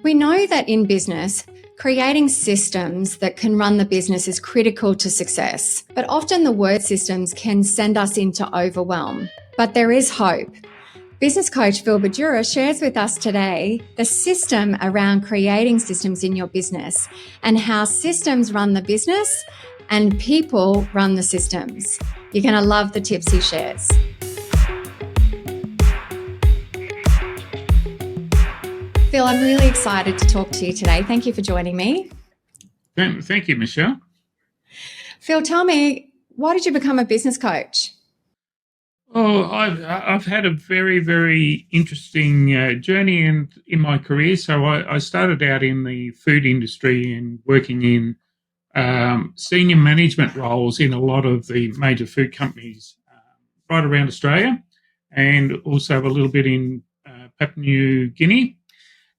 We know that in business, creating systems that can run the business is critical to success, but often the word systems can send us into overwhelm. But there is hope. Business coach Phil Badura shares with us today the system around creating systems in your business and how systems run the business and people run the systems. You're going to love the tips he shares. Phil, I'm really excited to talk to you today. Thank you for joining me. Thank you, Michelle. Phil, tell me, why did you become a business coach? Oh, I've had a very, very interesting journey in my career. So I started out in the food industry and working in senior management roles in a lot of the major food companies right around Australia, and also a little bit in Papua New Guinea.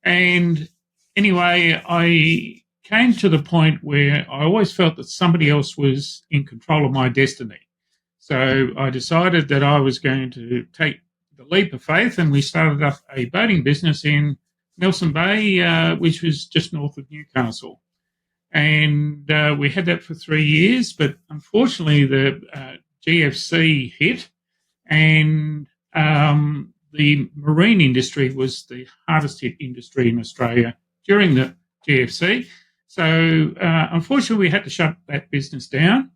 And anyway, I came to the point where I always felt that somebody else was in control of my destiny. So I decided that I was going to take the leap of faith, and we started up a boating business in Nelson Bay, which was just north of Newcastle. And we had that for 3 years, but unfortunately the GFC hit, and the marine industry was the hardest hit industry in Australia during the GFC. So unfortunately we had to shut that business down.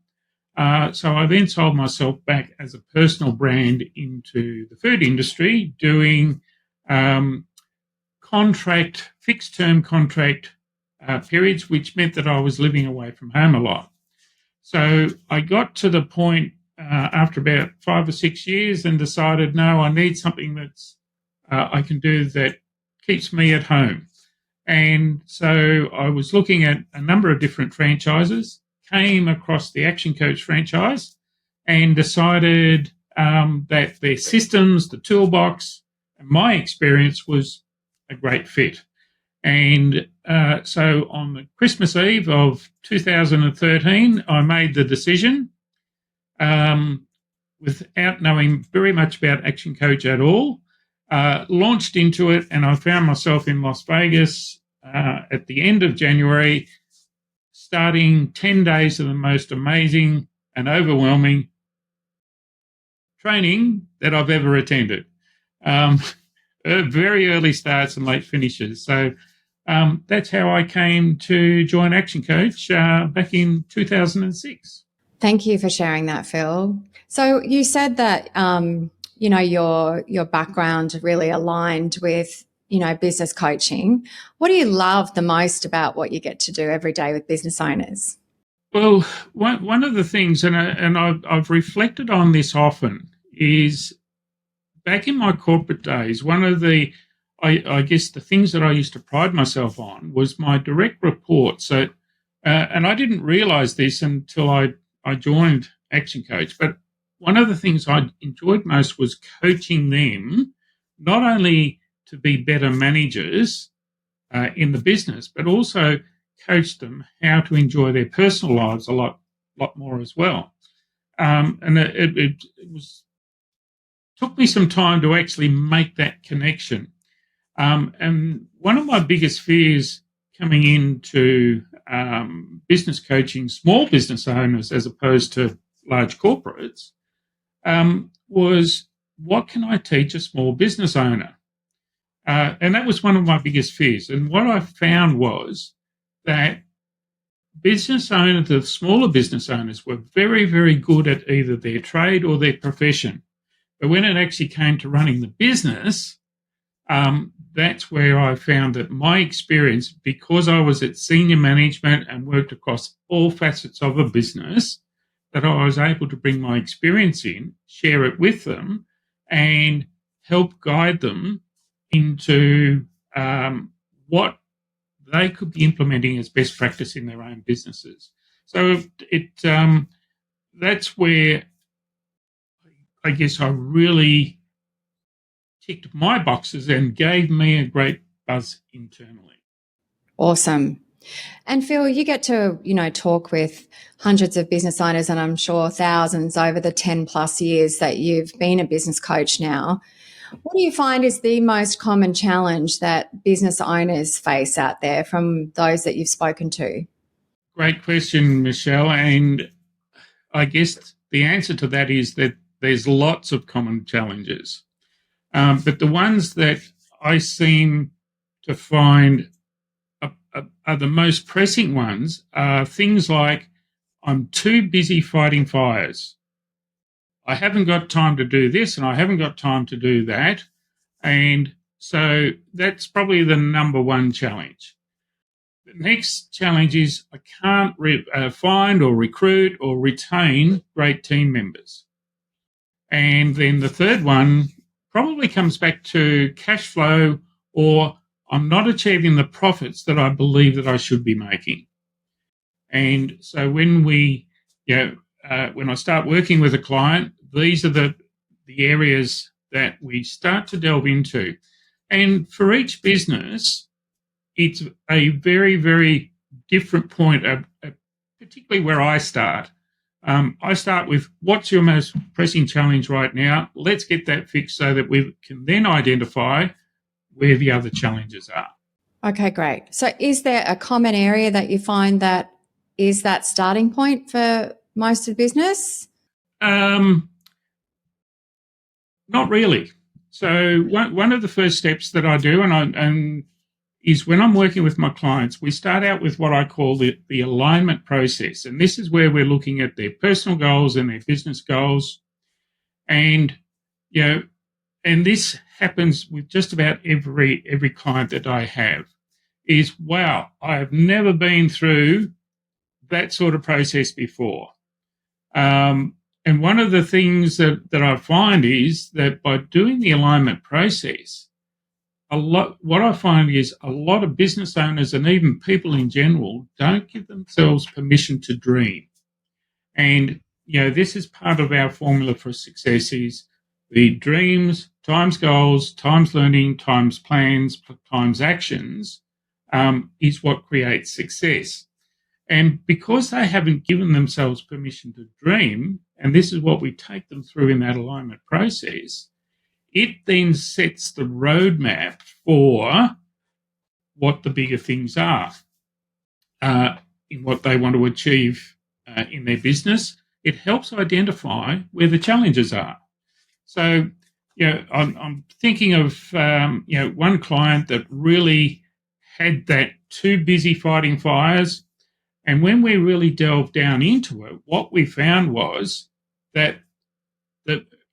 So I then sold myself back as a personal brand into the food industry, doing fixed-term contract periods, which meant that I was living away from home a lot. So I got to the point after about 5 or 6 years and decided, no, I need something that's I can do that keeps me at home. And so I was looking at a number of different franchises, came across the ActionCOACH franchise, and decided that their systems, the toolbox, and my experience was a great fit. And so on the Christmas Eve of 2013, I made the decision, without knowing very much about ActionCOACH at all, launched into it, and I found myself in Las Vegas at the end of January, starting 10 days of the most amazing and overwhelming training that I've ever attended. Very early starts and late finishes. So that's how I came to join ActionCOACH back in 2006. Thank you for sharing that, Phil. So you said that, your background really aligned with, business coaching. What do you love the most about what you get to do every day with business owners? Well, one of the things, and I've reflected on this often, is back in my corporate days, one of the, I guess the things that I used to pride myself on was my direct reports. So, and I didn't realize this until I joined ActionCOACH, but one of the things I enjoyed most was coaching them, not only to be better managers in the business, but also coach them how to enjoy their personal lives a lot more as well. And it took me some time to actually make that connection. And one of my biggest fears coming into business coaching small business owners as opposed to large corporates was, what can I teach a small business owner? And that was one of my biggest fears. And what I found was that business owners, the smaller business owners, were very, very good at either their trade or their profession. But when it actually came to running the business, that's where I found that my experience, because I was at senior management and worked across all facets of a business, that I was able to bring my experience in, share it with them, and help guide them into what they could be implementing as best practice in their own businesses. So that's where I guess I really ticked my boxes and gave me a great buzz internally. Awesome. And Phil, you get to, talk with hundreds of business owners, and I'm sure thousands over the 10 plus years that you've been a business coach now. What do you find is the most common challenge that business owners face out there from those that you've spoken to? Great question, Michelle. And I guess the answer to that is that there's lots of common challenges. But the ones that I seem to find are the most pressing ones are things like, I'm too busy fighting fires. I haven't got time to do this and I haven't got time to do that. And so that's probably the number one challenge. The next challenge is I can't find or recruit or retain great team members. And then the third one probably comes back to cash flow, or I'm not achieving the profits that I believe that I should be making. And so when when I start working with a client, these are the areas that we start to delve into. And for each business, it's a very, very different point, particularly where I start. I start with, what's your most pressing challenge right now? Let's get that fixed so that we can then identify where the other challenges are. Okay, great. So is there a common area that you find that is that starting point for most of the business? Not really. So one of the first steps that I do, and is when I'm working with my clients, we start out with what I call the alignment process. And this is where we're looking at their personal goals and their business goals. And, and this happens with just about every client that I have is, wow, I have never been through that sort of process before. And one of the things that I find is that by doing the alignment process, what I find is a lot of business owners and even people in general don't give themselves permission to dream. And, this is part of our formula for success is the dreams times goals times learning times plans times actions is what creates success. And because they haven't given themselves permission to dream, and this is what we take them through in that alignment process, it then sets the roadmap for what the bigger things are in what they want to achieve in their business. It helps identify where the challenges are. So, I'm thinking of, one client that really had that too busy fighting fires. And when we really delved down into it, what we found was that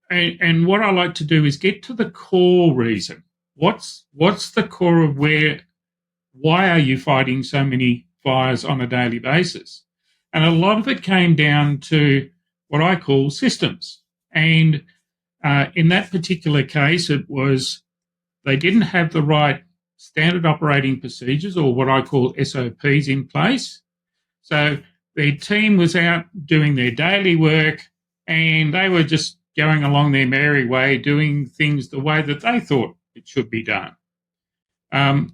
and what I like to do is get to the core reason. What's the core of why are you fighting so many fires on a daily basis? And a lot of it came down to what I call systems. And in that particular case, it was they didn't have the right standard operating procedures, or what I call SOPs, in place. So their team was out doing their daily work and they were just going along their merry way, doing things the way that they thought it should be done.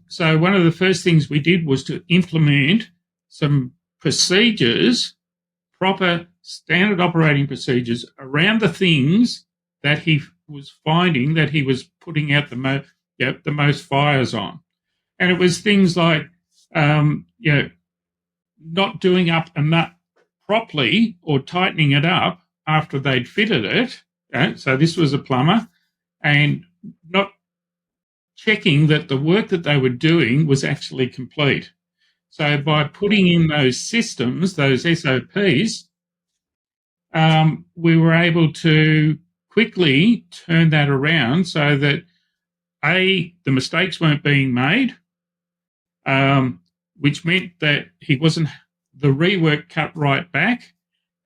So one of the first things we did was to implement some procedures, proper standard operating procedures around the things that he was finding that he was putting out the most fires on. And it was things like, not doing up a nut properly or tightening it up after they'd fitted it. So this was a plumber, and not checking that the work that they were doing was actually complete. So by putting in those systems, those SOPs, we were able to quickly turn that around so that, A, the mistakes weren't being made, which meant that the rework cut right back.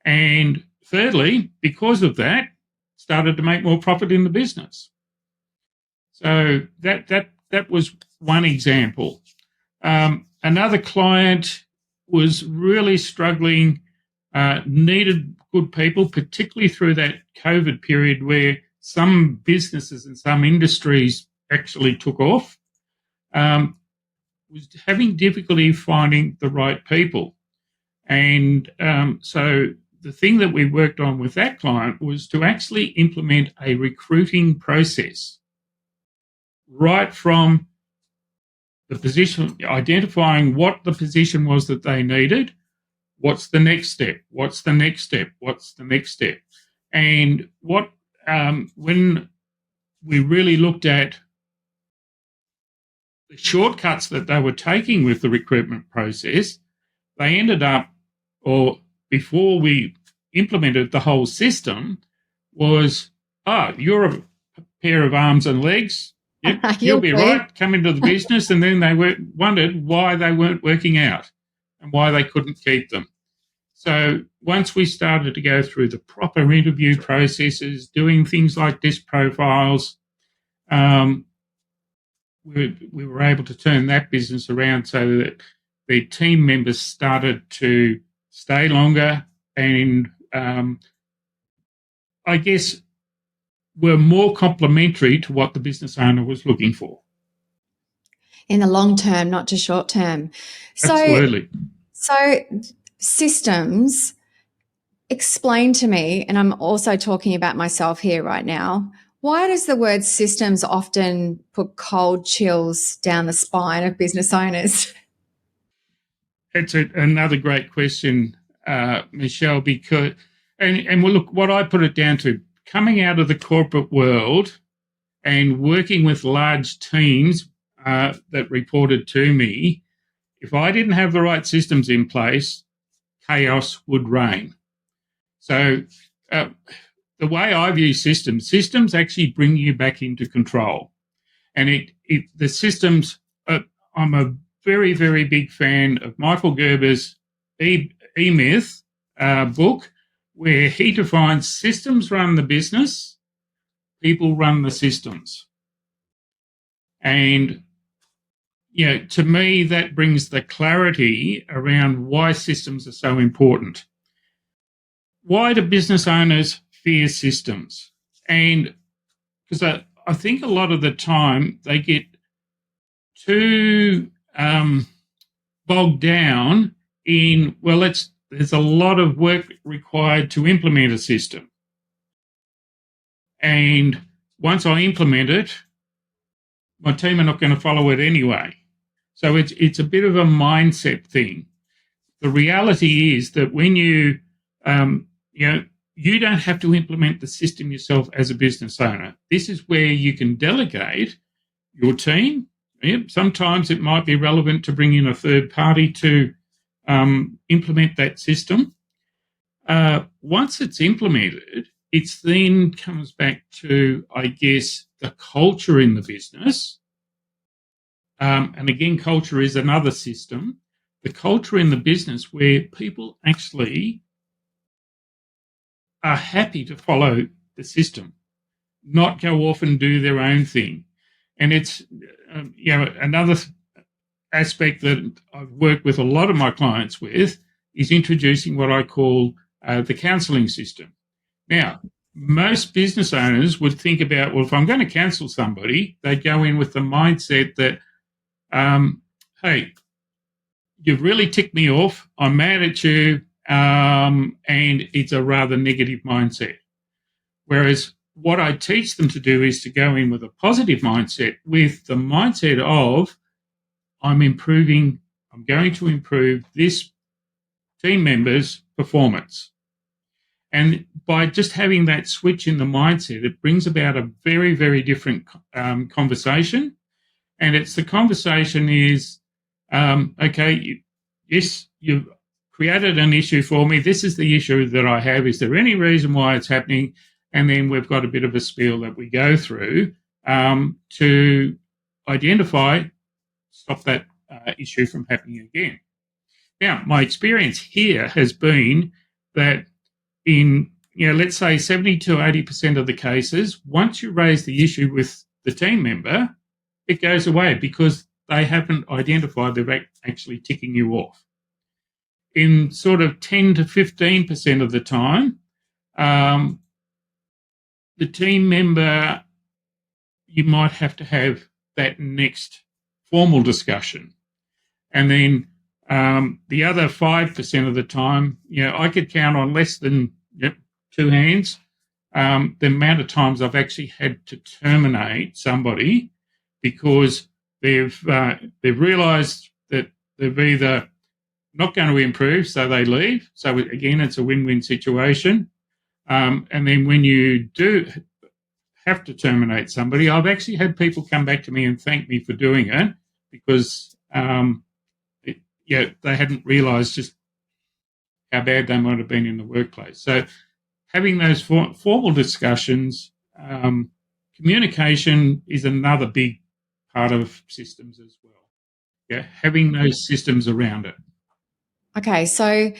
And thirdly, because of that, started to make more profit in the business. So that was one example. Another client was really struggling, needed good people, particularly through that COVID period where some businesses and some industries actually took off, was having difficulty finding the right people. And so the thing that we worked on with that client was to actually implement a recruiting process. right from the position, identifying what the position was that they needed. What's the next step? What's the next step? What's the next step? And when we really looked at the shortcuts that they were taking with the recruitment process, they ended up, or before we implemented the whole system, was, you're a pair of arms and legs. Yep, you'll be right. Come into the business. And then they wondered why they weren't working out and why they couldn't keep them. So once we started to go through the proper interview processes, doing things like disc profiles, we were able to turn that business around so that the team members started to stay longer and I guess were more complementary to what the business owner was looking for. In the long term, not just short term. Absolutely. So systems, explain to me, and I'm also talking about myself here right now, why does the word systems often put cold chills down the spine of business owners? It's another great question, Michelle, because, and well, look, what I put it down to, coming out of the corporate world and working with large teams that reported to me, if I didn't have the right systems in place, chaos would reign. So the way I view systems actually bring you back into control. And the systems, I'm a very, very big fan of Michael Gerber's E-Myth book, where he defines systems run the business, people run the systems. And, to me, that brings the clarity around why systems are so important. Why do business owners fear systems? And because I think a lot of the time they get too bogged down in, there's a lot of work required to implement a system. And once I implement it, my team are not going to follow it anyway. So it's a bit of a mindset thing. The reality is that when you don't have to implement the system yourself as a business owner. This is where you can delegate your team. Sometimes it might be relevant to bring in a third party to implement that system. Once it's implemented, it then comes back to, I guess, the culture in the business. And again, culture is another system. The culture in the business where people actually are happy to follow the system, not go off and do their own thing. And it's, another aspect that I've worked with a lot of my clients with is introducing what I call the counselling system. Now, most business owners would think about, well, if I'm going to counsel somebody, they'd go in with the mindset that, hey, you've really ticked me off. I'm mad at you. And it's a rather negative mindset. Whereas what I teach them to do is to go in with a positive mindset, with the mindset of, I'm going to improve this team member's performance. And by just having that switch in the mindset, it brings about a very, very different conversation. And it's the conversation is, okay, yes, you've created an issue for me. This is the issue that I have. Is there any reason why it's happening? And then we've got a bit of a spiel that we go through to identify, stop that issue from happening again. Now, my experience here has been that in, let's say 70 to 80% of the cases, once you raise the issue with the team member, it goes away because they haven't identified they're actually ticking you off. In sort of 10 to 15% of the time, the team member, you might have to have that next formal discussion. And then the other 5% of the time, I could count on less than 2 hands the amount of times I've actually had to terminate somebody because they've realised that they've either not going to improve, so they leave. So again, it's a win-win situation. And then when you do have to terminate somebody, I've actually had people come back to me and thank me for doing it because they hadn't realised just how bad they might have been in the workplace. So having those formal discussions, communication is another big part of systems as well. Yeah, having those systems around it. Okay, so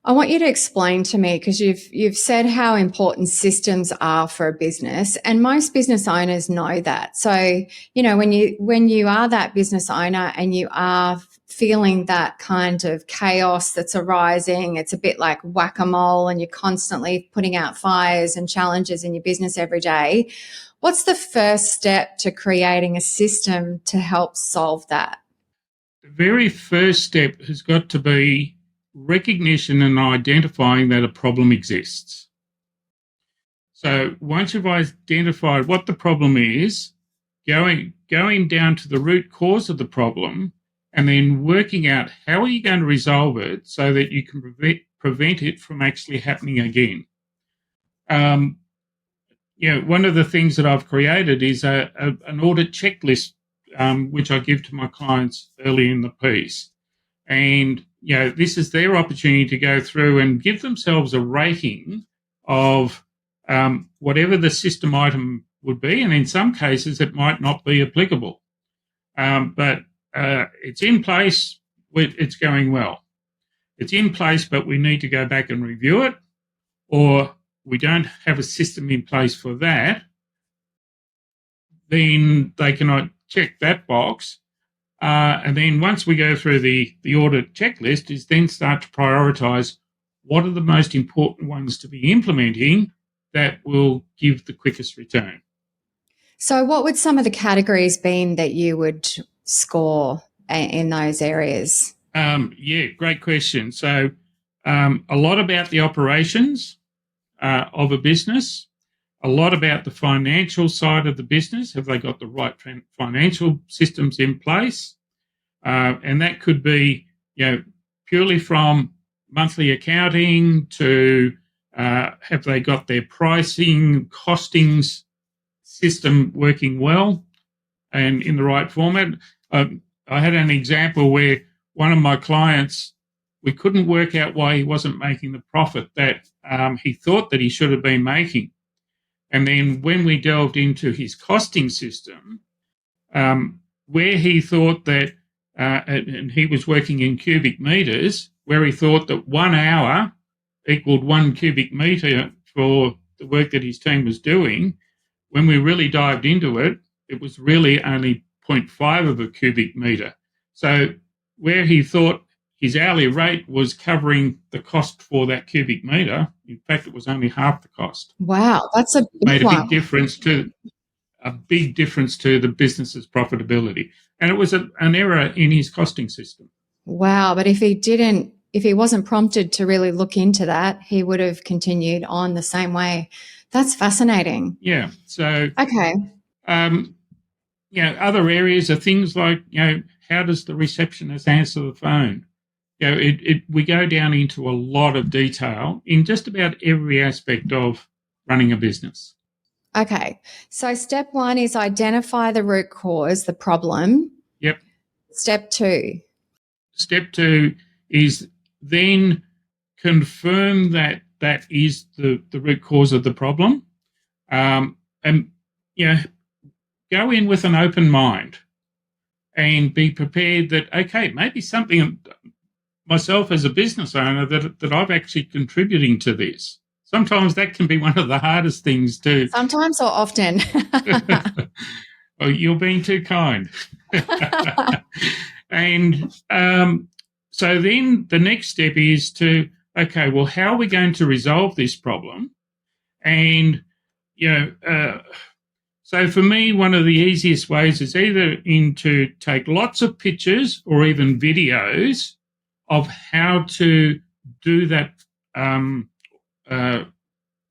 I want you to explain to me, because you've said how important systems are for a business, and most business owners know that. So, when you are that business owner and you are feeling that kind of chaos that's arising, it's a bit like whack-a-mole and you're constantly putting out fires and challenges in your business every day. What's the first step to creating a system to help solve that? The very first step has got to be recognition and identifying that a problem exists. So once you've identified what the problem is, going down to the root cause of the problem, and then working out how are you going to resolve it so that you can prevent it from actually happening again. One of the things that I've created is an audit checklist, which I give to my clients early in the piece. And, this is their opportunity to go through and give themselves a rating of whatever the system item would be. And in some cases, it might not be applicable. But it's in place, it's going well. It's in place, but we need to go back and review it, or we don't have a system in place for that. Then they cannot check that box. And then once we go through the audit checklist, is then start to prioritise what are the most important ones to be implementing that will give the quickest return. So what would some of the categories be that you would score in those areas? Great question. So a lot about the operations of a business, a lot about the financial side of the business. Have they got the right financial systems in place? And that could be, purely from monthly accounting to have they got their pricing, costings system working well and in the right format. I had an example where one of my clients, we couldn't work out why he wasn't making the profit that he thought that he should have been making. And then when we delved into his costing system, where he thought that, and he was working in cubic meters, where he thought that 1 hour equaled 1 cubic meter for the work that his team was doing, when we really dived into it, it was really only 0.5 of a cubic meter. So where he thought his hourly rate was covering the cost for that cubic meter, in fact, it was only half the cost. Wow, that's a big made a one. big difference to the business's profitability. And it was an error in his costing system. Wow, but if he wasn't prompted to really look into that, he would have continued on the same way. That's fascinating. Yeah. So okay. Other areas are things like, how does the receptionist answer the phone? We go down into a lot of detail in just about every aspect of running a business. Okay. So step 1 is identify the root cause, the problem. Yep. Step 2. Step 2 is then confirm that that is the root cause of the problem. And, go in with an open mind and be prepared that, okay, maybe something myself as a business owner that I've actually contributing to this. Sometimes that can be one of the hardest things to... Sometimes or often? Oh, you're being too kind. And so then the next step is to, okay, well, how are we going to resolve this problem? And, so for me, one of the easiest ways is either to take lots of pictures or even videos of how to do that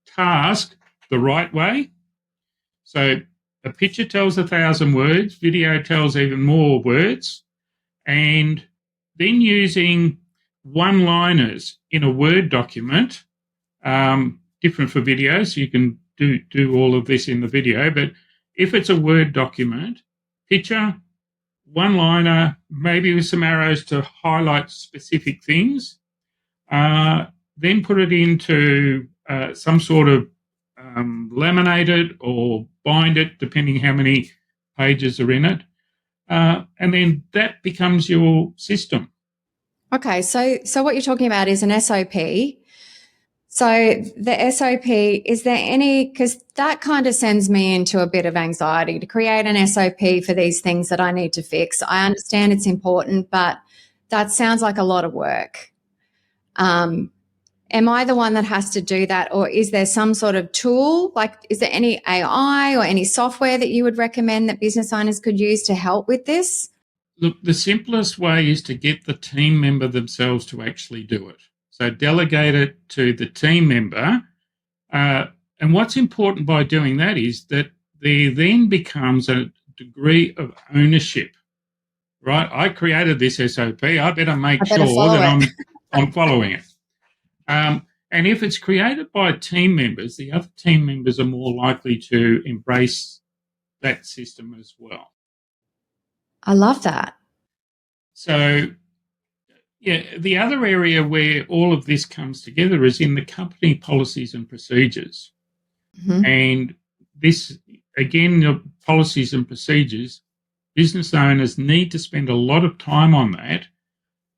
task the right way. So a picture tells 1,000 words, video tells even more words, and then using one-liners in a Word document, different for video, so you can do all of this in the video, but if it's a Word document, picture, one-liner, maybe with some arrows to highlight specific things, then put it into some sort of laminate it or bind it, depending how many pages are in it. And then that becomes your system. Okay, so what you're talking about is an SOP. So the SOP, is there any, because that kind of sends me into a bit of anxiety to create an SOP for these things that I need to fix. I understand it's important, but that sounds like a lot of work. Am I the one that has to do that, or is there some sort of tool? Like, is there any AI or any software that you would recommend that business owners could use to help with this? Look, the simplest way is to get the team member themselves to actually do it. So delegate it to the team member. And what's important by doing that is that there then becomes a degree of ownership, right? I created this SOP. I better make sure that I'm following it. And if it's created by team members, the other team members are more likely to embrace that system as well. I love that. So, yeah, the other area where all of this comes together is in the company policies and procedures. Mm-hmm. And this, again, the policies and procedures, business owners need to spend a lot of time on that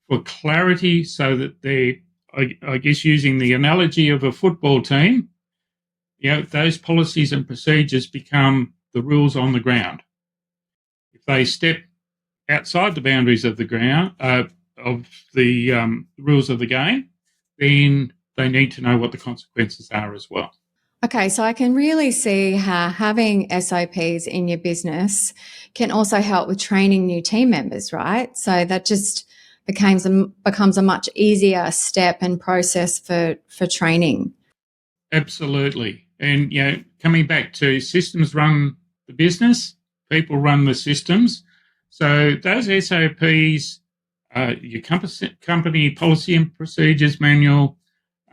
for clarity, so that they're, I guess, using the analogy of a football team, those policies and procedures become the rules on the ground. If they step outside the boundaries of the ground, of the rules of the game, then they need to know what the consequences are as well. Okay, so I can really see how having SOPs in your business can also help with training new team members, right? So that just becomes a much easier step and process for training. Absolutely. And, coming back to systems run the business, people run the systems. So those SOPs, your company policy and procedures manual,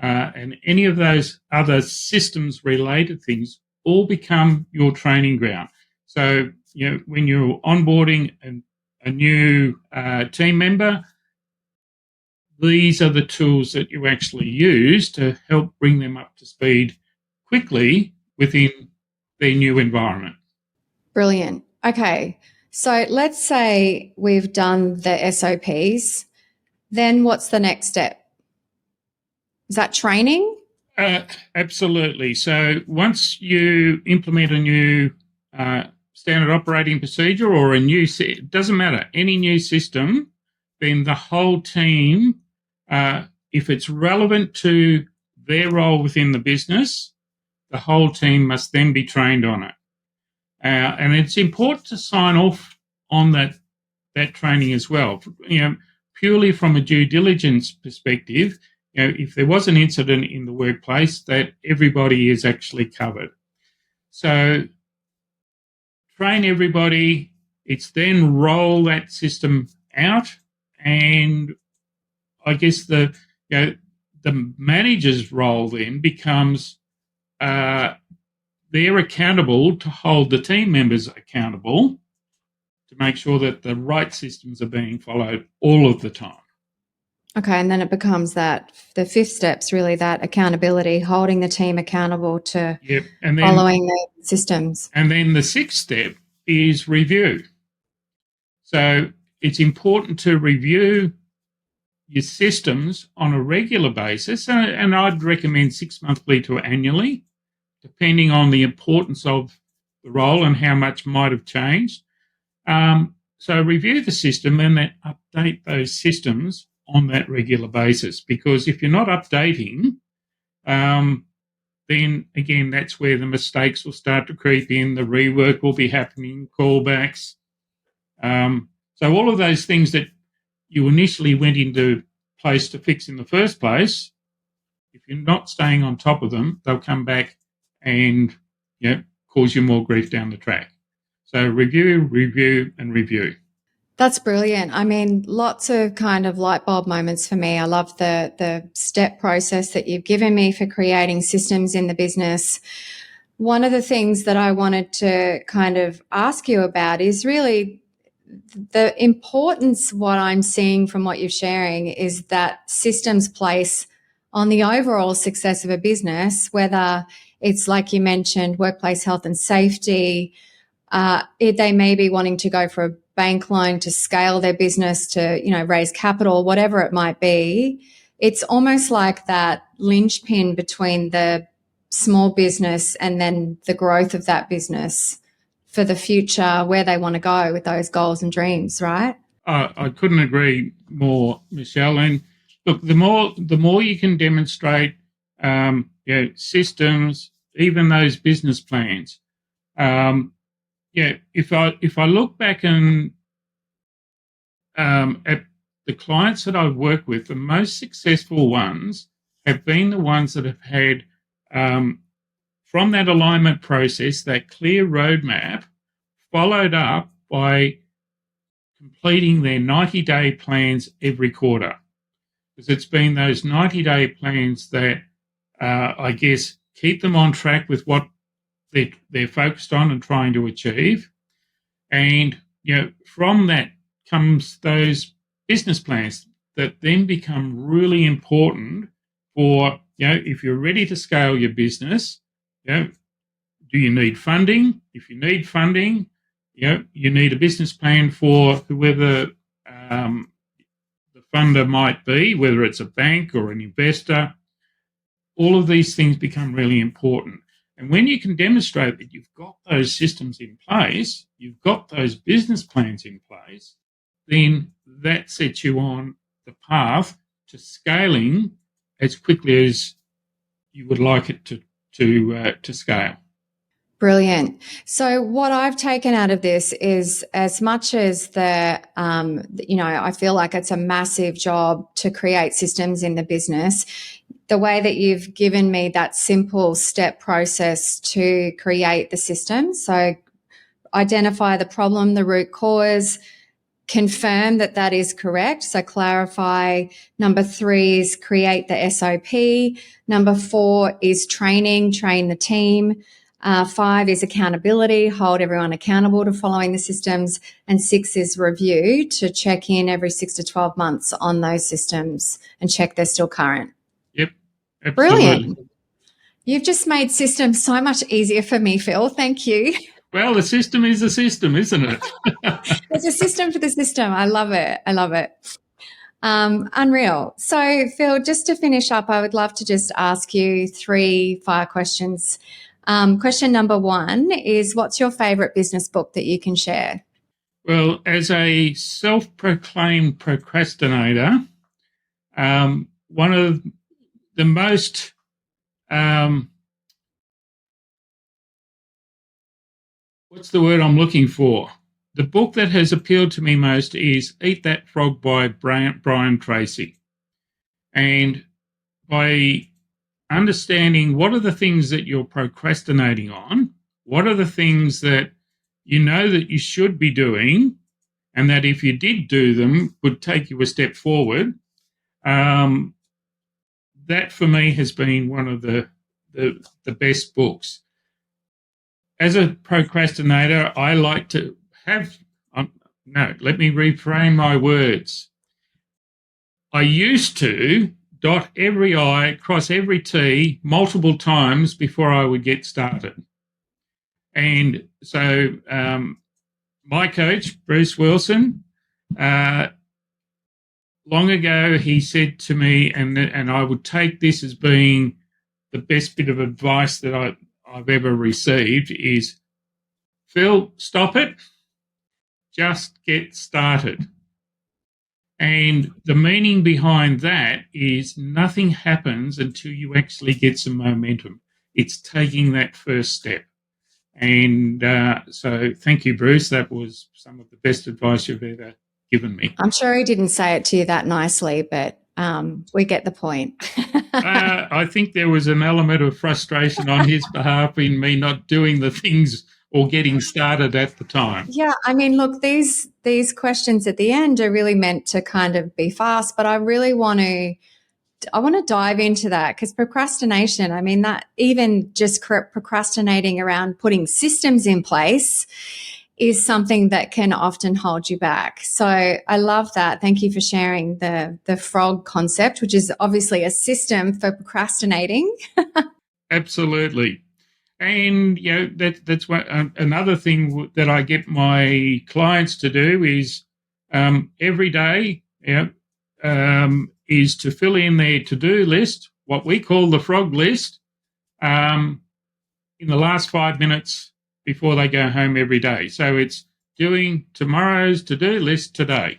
and any of those other systems-related things all become your training ground. So, when you're onboarding a new team member, these are the tools that you actually use to help bring them up to speed quickly within their new environment. Brilliant. Okay, so let's say we've done the SOPs. Then what's the next step? Is that training? Absolutely. So once you implement a new standard operating procedure or a new, it doesn't matter, any new system, then the whole team, if it's relevant to their role within the business, the whole team must then be trained on it. And it's important to sign off on that training as well. Purely from a due diligence perspective, if there was an incident in the workplace, that everybody is actually covered. So train everybody. It's then roll that system out, and I guess the manager's role then becomes they're accountable to hold the team members accountable to make sure that the right systems are being followed all of the time. Okay, and then it becomes that the fifth step's really that accountability, holding the team accountable to following the systems. And then the sixth step is review. So it's important to review your systems on a regular basis, and I'd recommend 6 monthly to annually, depending on the importance of the role and how much might have changed. So review the system and then update those systems on that regular basis, because if you're not updating, then again, that's where the mistakes will start to creep in, the rework will be happening, callbacks. So all of those things that you initially went into place to fix in the first place, if you're not staying on top of them, they'll come back and cause you more grief down the track. So review, review, and review. That's brilliant. I mean, lots of kind of light bulb moments for me. I love the step process that you've given me for creating systems in the business. One of the things that I wanted to kind of ask you about is really the importance. What I'm seeing from what you're sharing is that systems place on the overall success of a business, whether it's like you mentioned, workplace health and safety. They may be wanting to go for a bank loan to scale their business, to, raise capital, whatever it might be. It's almost like that linchpin between the small business and then the growth of that business for the future, where they want to go with those goals and dreams, right? I couldn't agree more, Michelle. And look, the more you can demonstrate systems, even those business plans. If I look back and at the clients that I've worked with, the most successful ones have been the ones that have had, from that alignment process, that clear roadmap, followed up by completing their 90-day plans every quarter. Because it's been those 90-day plans that, I guess, keep them on track with what they're focused on and trying to achieve. And, from that comes those business plans that then become really important for, if you're ready to scale your business, do you need funding? If you need funding, you need a business plan for whoever the funder might be, whether it's a bank or an investor. All of these things become really important. And when you can demonstrate that you've got those systems in place, you've got those business plans in place, then that sets you on the path to scaling as quickly as you would like it to scale. Brilliant. So what I've taken out of this is, as much as I feel like it's a massive job to create systems in the business, the way that you've given me that simple step process to create the system. So identify the problem, the root cause, confirm that is correct. So clarify. Number 3 is create the SOP. Number 4 is train the team. 5 is accountability, hold everyone accountable to following the systems. And 6 is review, to check in every 6 to 12 months on those systems and check they're still current. Yep, absolutely. Brilliant. You've just made systems so much easier for me, Phil. Thank you. Well, the system is a system, isn't it? There's a system for the system. I love it. Unreal. So, Phil, just to finish up, I would love to just ask you 3 fire questions. Question number 1 is, what's your favorite business book that you can share? Well, as a self-proclaimed procrastinator, one of the most what's the word I'm looking for? The book that has appealed to me most is Eat That Frog by Brian Tracy. And by understanding what are the things that you're procrastinating on, what are the things that you know that you should be doing, and that if you did do them would take you a step forward, that for me has been one of the best books. As a procrastinator, I like to have, let me reframe my words. I used to dot every I, cross every T multiple times before I would get started. And so my coach, Bruce Wilson, long ago he said to me, and I would take this as being the best bit of advice that I've ever received, is, Phil, stop it, just get started. And the meaning behind that is nothing happens until you actually get some momentum. It's taking that first step. And so thank you, Bruce. That was some of the best advice you've ever given me. I'm sure he didn't say it to you that nicely, but we get the point. I think there was an element of frustration on his behalf in me not doing the things or getting started at the time? Yeah, I mean, look, these questions at the end are really meant to kind of be fast, but I really want to dive into that, because procrastination, I mean, that even just procrastinating around putting systems in place is something that can often hold you back. So I love that. Thank you for sharing the frog concept, which is obviously a system for procrastinating. Absolutely. And, that's what another thing that I get my clients to do is every day, is to fill in their to-do list, what we call the frog list, in the last 5 minutes before they go home every day. So it's doing tomorrow's to-do list today.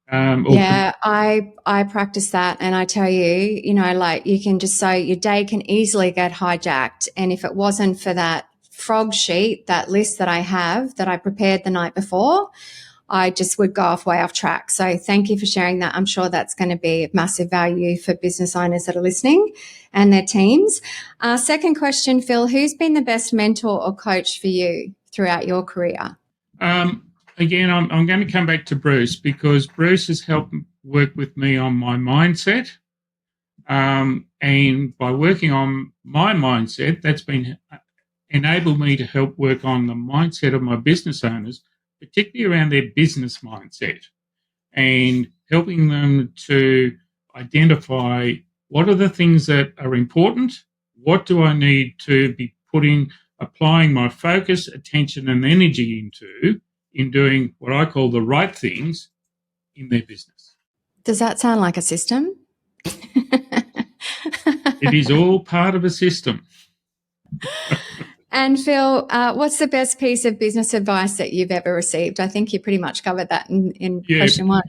I practice that, and I tell you, like, you can just say your day can easily get hijacked, and if it wasn't for that frog sheet, that list that I have that I prepared the night before, I just would go way off track. So thank you for sharing that. I'm sure that's going to be of massive value for business owners that are listening and their teams. Second question, Phil, who's been the best mentor or coach for you throughout your career? Again, I'm going to come back to Bruce, because Bruce has helped work with me on my mindset. And by working on my mindset, that's been enabled me to help work on the mindset of my business owners, particularly around their business mindset, and helping them to identify what are the things that are important, what do I need to be applying my focus, attention, and energy into in doing what I call the right things in their business. Does that sound like a system? It is all part of a system. And Phil, what's the best piece of business advice that you've ever received? I think you pretty much covered that in question one.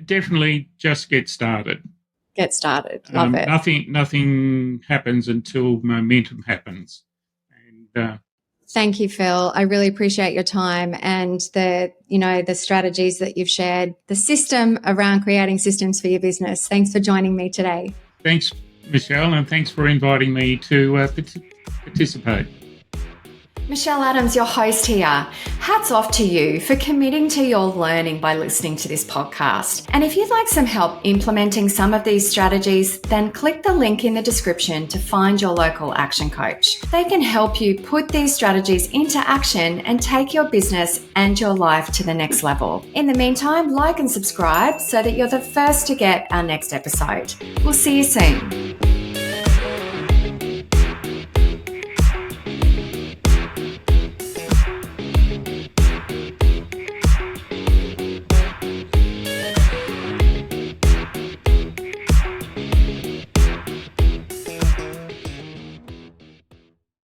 Definitely just get started. Get started. Love it. Nothing happens until momentum happens. And thank you, Phil. I really appreciate your time and the strategies that you've shared, the system around creating systems for your business. Thanks for joining me today. Thanks, Michelle, and thanks for inviting me to participate. Michelle Adams, your host here. Hats off to you for committing to your learning by listening to this podcast. And if you'd like some help implementing some of these strategies, then click the link in the description to find your local action coach. They can help you put these strategies into action and take your business and your life to the next level. In the meantime, like and subscribe so that you're the first to get our next episode. We'll see you soon.